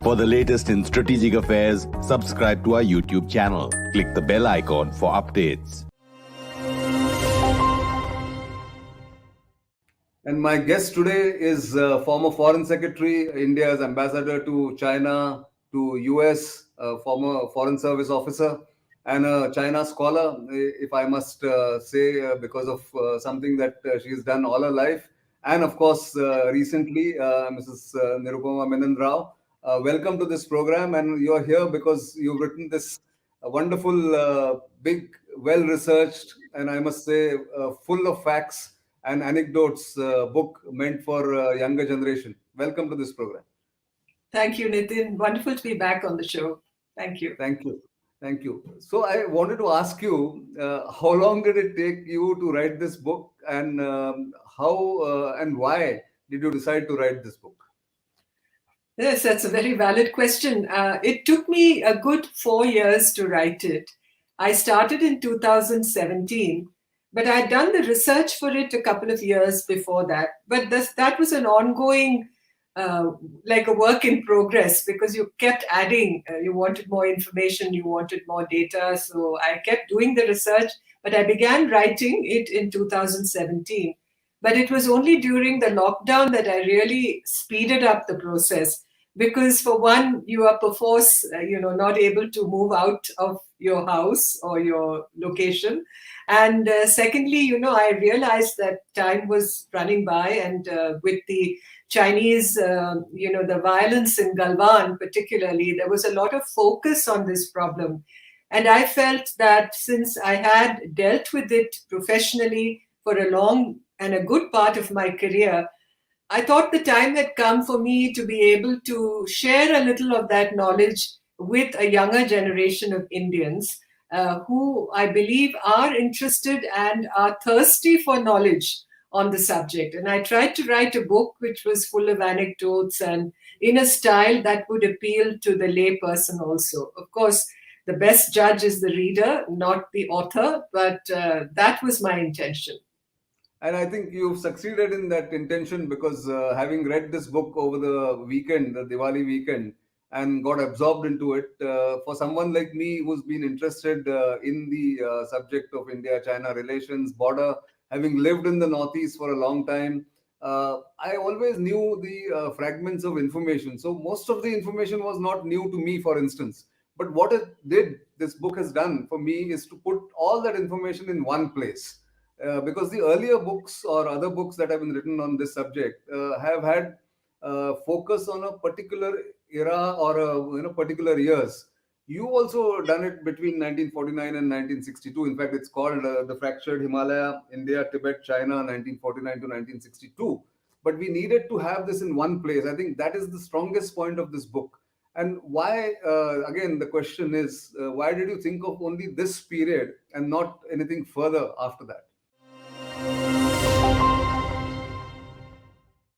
For the latest in strategic affairs, subscribe to our YouTube channel. Click the bell icon for updates. And my guest today is former Foreign Secretary, India's ambassador to China, to US, former Foreign Service officer, and a China scholar, if I must say, because of something that she's done all her life. And of course, recently, Mrs. Nirupama Rao. Welcome to this program. And you're here because you've written this wonderful, big, well-researched, and I must say, full of facts and anecdotes book meant for younger generation. Welcome to this program. Thank you, Nitin. Wonderful to be back on the show. Thank you. Thank you. Thank you. So I wanted to ask you, how long did it take you to write this book, and how and why did you decide to write this book? Yes, that's a very valid question. It took me a good 4 years to write it. I started in 2017, but I had done the research for it a couple of years before that. But that was an ongoing, like a work in progress, because you kept adding, you wanted more information, you wanted more data. So I kept doing the research, but I began writing it in 2017. But it was only during the lockdown that I really speeded up the process. Because for one, you are perforce, not able to move out of your house or your location. And secondly, I realized that time was running by, and with the Chinese, the violence in Galwan particularly, there was a lot of focus on this problem. And I felt that since I had dealt with it professionally for a long and a good part of my career, I thought the time had come for me to be able to share a little of that knowledge with a younger generation of Indians who I believe are interested and are thirsty for knowledge on the subject. And I tried to write a book which was full of anecdotes and in a style that would appeal to the lay person also. Of course, the best judge is the reader, not the author, but that was my intention. And I think you've succeeded in that intention, because having read this book over the weekend, the Diwali weekend, and got absorbed into it, for someone like me who's been interested in the subject of India-China relations, border, having lived in the Northeast for a long time, I always knew the fragments of information. So most of the information was not new to me, for instance. But what this book has done for me is to put all that information in one place. Because the earlier books or other books that have been written on this subject have had focus on a particular era or particular years. You also done it between 1949 and 1962. In fact, it's called the Fractured Himalaya, India, Tibet, China, 1949 to 1962. But we needed to have this in one place. I think that is the strongest point of this book. And why, again, the question is, why did you think of only this period and not anything further after that?